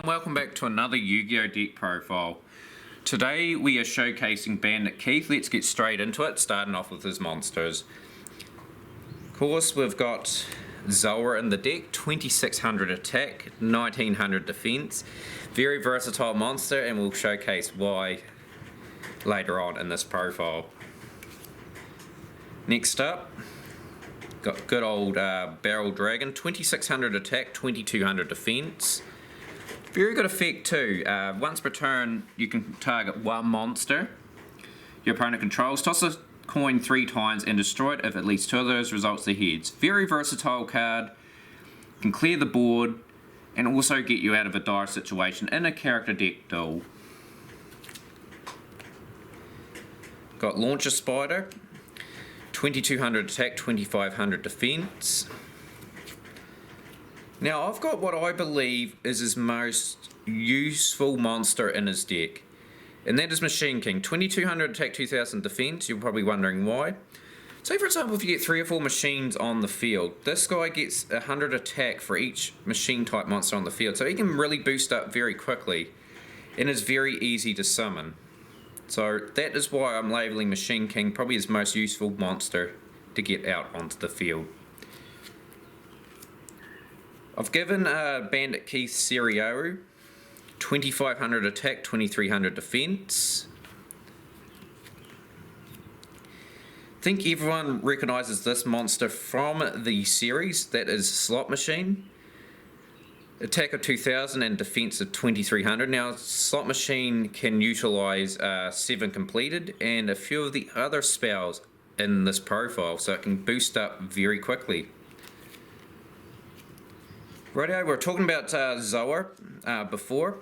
Welcome back to another Yu-Gi-Oh! Deck profile. Today we are showcasing Bandit Keith. Let's get straight into it, starting off with his monsters. Of course, we've got Zoa in the deck, 2600 attack, 1900 defense. Very versatile monster, and we'll showcase why later on in this profile. Next up, got good old Barrel Dragon, 2600 attack, 2200 defense. Very good effect too. Once per turn, you can target one monster your opponent controls. Toss a coin 3 times and destroy it if at least 2 of those results are heads. Very versatile card. Can clear the board and also get you out of a dire situation in a character deck duel. Got Launcher Spider, 2200 attack, 2500 defense. Now I've got what I believe is his most useful monster in his deck, and that is Machine King, 2200 attack, 2000 defense. You're probably wondering why. Say for example if you get 3 or 4 machines on the field, this guy gets 100 attack for each machine type monster on the field, so he can really boost up very quickly and is very easy to summon. So that is why I'm labelling Machine King probably his most useful monster to get out onto the field. I've given Bandit Keith Image 2500 attack, 2300 defense. I think everyone recognises this monster from the series, that is Slot Machine. Attack of 2000 and defense of 2300. Now Slot Machine can utilise 7 completed and a few of the other spells in this profile, so it can boost up very quickly. Righto, we were talking about Zoa before.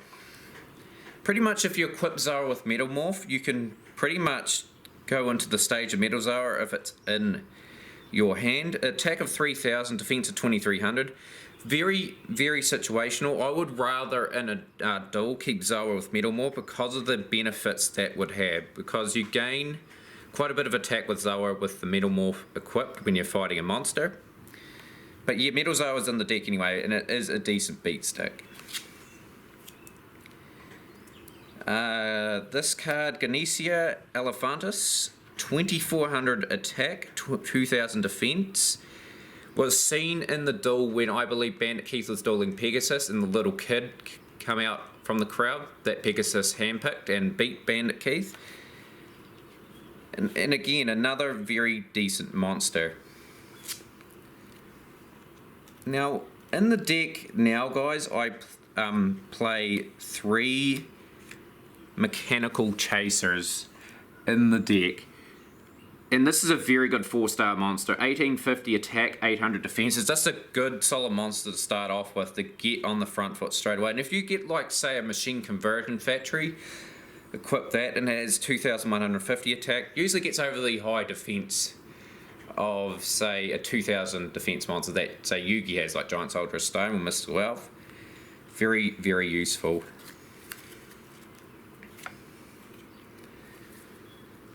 Pretty much if you equip Zoa with Metalmorph, you can pretty much go into the stage of Metal Zoa if it's in your hand. Attack of 3000, defense of 2300. Very, very situational. I would rather in a duel keep Zoa with Metalmorph because of the benefits that would have. Because you gain quite a bit of attack with Zoa with the Metalmorph equipped when you're fighting a monster. But yeah, Metal Zoa is in the deck anyway, and it is a decent beat stick. This card, Ganesha Elephant, 2400 attack, 2000 defense, was seen in the duel when I believe Bandit Keith was dueling Pegasus, and the little kid come out from the crowd that Pegasus handpicked and beat Bandit Keith. And again, another very decent monster. Now, in the deck now, guys, I play 3 mechanical chasers in the deck. And this is a very good 4-star monster. 1850 attack, 800 defense. It's just a good solid monster to start off with to get on the front foot straight away. And if you get, like, say, a machine conversion factory, equip that and it has 2150 attack, usually gets over the high defense of, say, a 2000 defense monster that, say, Yugi has, like Giant Soldier of Stone or Mystical Elf. Very, very useful.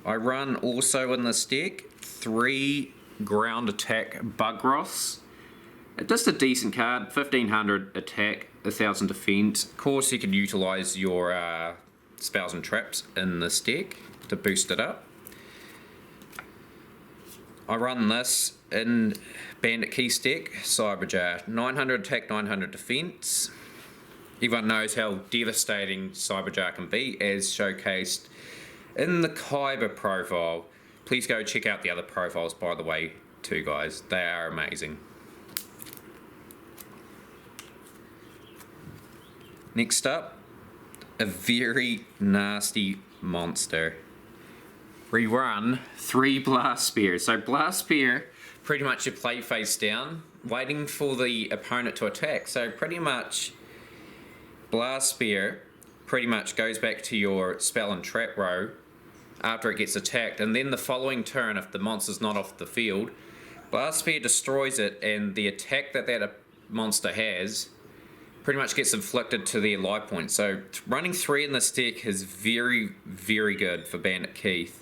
I run also in this deck 3 ground attack Bugroths. Just a decent card, 1500 attack, 1000 defense. Of course, you can utilise your spells and traps in this deck to boost it up. I run this in Bandit Keith's deck, Cyberjar, 900 attack, 900 defense. Everyone knows how devastating Cyberjar can be, as showcased in the Kyber profile. Please go check out the other profiles, by the way, too, guys. They are amazing. Next up, a very nasty monster. We run 3 Blast Spears. So Blast Spear, pretty much you play face down, waiting for the opponent to attack. So pretty much Blast Spear pretty much goes back to your spell and trap row after it gets attacked, and then the following turn, if the monster's not off the field, Blast Spear destroys it, and the attack that that monster has pretty much gets inflicted to their life point. So running 3 in this deck is very, very good for Bandit Keith.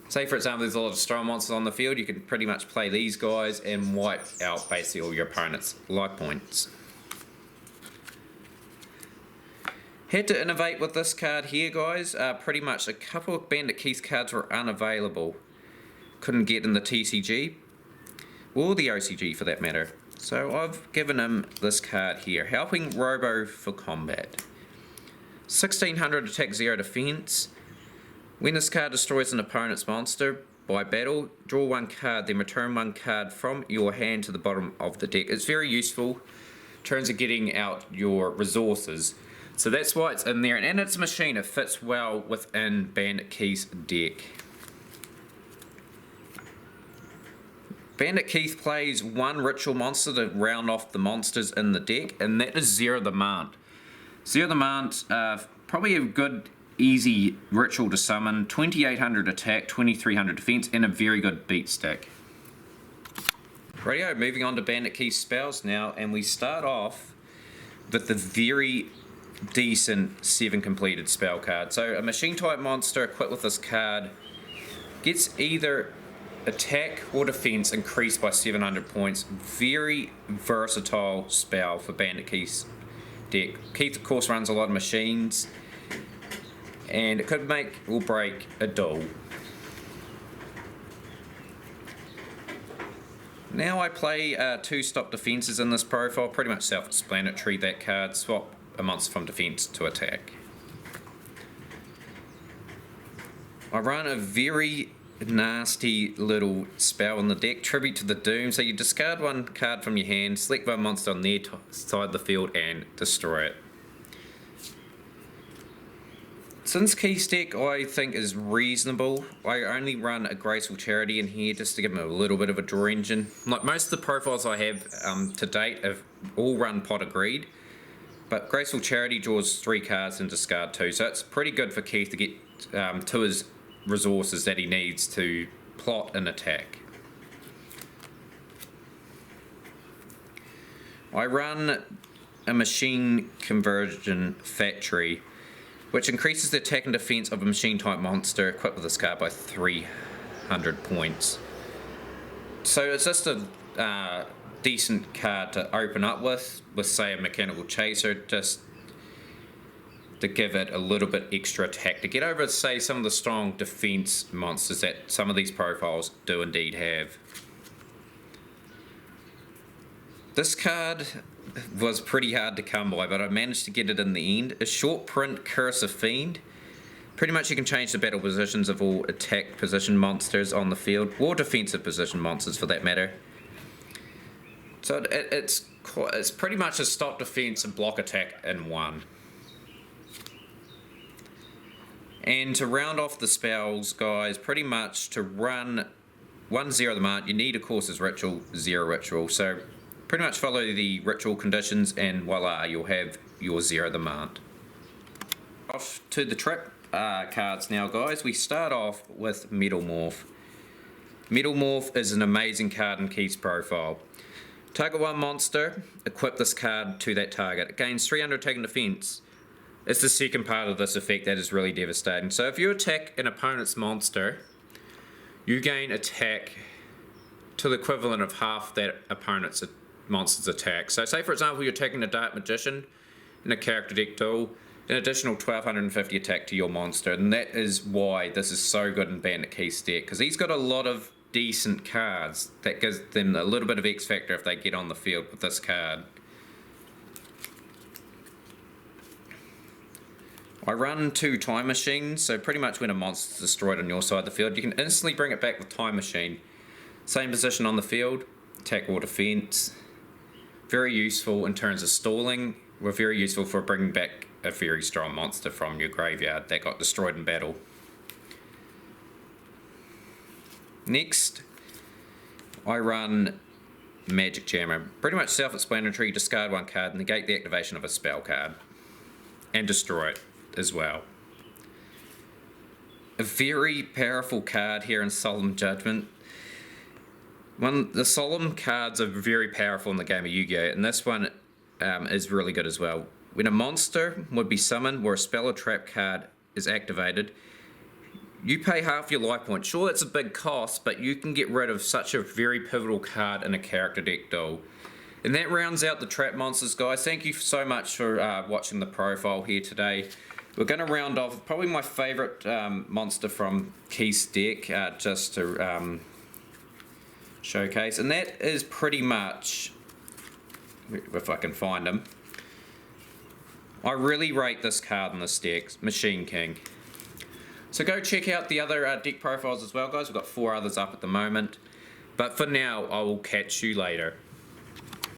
Say for example there's a lot of strong monsters on the field, you can pretty much play these guys and wipe out basically all your opponent's life points. Had to innovate with this card here, guys. Pretty much a couple of Bandit Keith cards were unavailable. Couldn't get in the TCG, or the OCG for that matter. So I've given him this card here, Helping Robo for Combat. 1600 attack, 0 defense. When this card destroys an opponent's monster by battle, draw one card, then return one card from your hand to the bottom of the deck. It's very useful in terms of getting out your resources. So that's why it's in there, and it's a machine. It fits well within Bandit Keith's deck. Bandit Keith plays one ritual monster to round off the monsters in the deck, and that is Zero the Mant. Zero the Mant, probably a good, easy ritual to summon. 2800 attack, 2300 defense, and a very good beat stick. Rightio, moving on to Bandit Keith's spells now, and we start off with the very decent 7 completed spell card. So a machine type monster equipped with this card gets either attack or defense increased by 700 points. Very versatile spell for Bandit Keith's deck. Keith of course runs a lot of machines, and it could make or break a duel. Now I play 2 stop defenses in this profile, pretty much self-explanatory. That card, swap a monster from defense to attack. I run a very nasty little spell in the deck, Tribute to the Doom. So you discard one card from your hand, select one monster on their side of the field and destroy it. Since Keith's deck I think is reasonable, I only run a Graceful Charity in here just to give him a little bit of a draw engine. Like most of the profiles I have to date have all run Pot of Greed, but Graceful Charity draws 3 cards and discard 2, so it's pretty good for Keith to get to his resources that he needs to plot an attack. I run a Machine Conversion Factory, which increases the attack and defense of a machine type monster equipped with this card by 300 points. So it's just a decent card to open up with say a Mechanical Chaser, just to give it a little bit extra attack to get over, say, some of the strong defense monsters that some of these profiles do indeed have. This card was pretty hard to come by, but I managed to get it in the end. A short print Curse of Fiend. Pretty much you can change the battle positions of all attack position monsters on the field, or defensive position monsters for that matter. So it's pretty much a stop defense and block attack in one. And to round off the spells, guys, pretty much to run 1 Zero the Mant, you need, of course, is Ritual, 0 Ritual. So pretty much follow the ritual conditions and voila, you'll have your Zero the Mant. Off to the trip cards now, guys. We start off with Metalmorph. Metalmorph is an amazing card in Keith's profile. Target one monster, equip this card to that target. It gains 300 attack and defense. It's the second part of this effect that is really devastating. So if you attack an opponent's monster, you gain attack to the equivalent of half that opponent's monster's attack. So say for example you're attacking a Dark Magician in a character deck duel, an additional 1250 attack to your monster, and that is why this is so good in Bandit Keith's deck, because he's got a lot of decent cards that gives them a little bit of X factor if they get on the field with this card. I run 2 Time Machines, so pretty much when a monster is destroyed on your side of the field, you can instantly bring it back with Time Machine. Same position on the field, attack or defense. Very useful in terms of stalling. We're very useful for bringing back a very strong monster from your graveyard that got destroyed in battle. Next, I run Magic Jammer. Pretty much self-explanatory, discard one card, negate the activation of a spell card, and destroy it as well. A very powerful card here in Solemn Judgment. The Solemn cards are very powerful in the game of Yu-Gi-Oh! And this one is really good as well. When a monster would be summoned or a spell or trap card is activated, you pay half your life point. Sure, it's a big cost, but you can get rid of such a very pivotal card in a character deck duel. And that rounds out the trap monsters, guys. Thank you so much for watching the profile here today. We're going to round off with probably my favourite monster from Keith's deck, just to showcase. And that is pretty much, if I can find him, I really rate this card in this deck, Machine King. So go check out the other deck profiles as well, guys. We've got 4 others up at the moment. But for now, I will catch you later.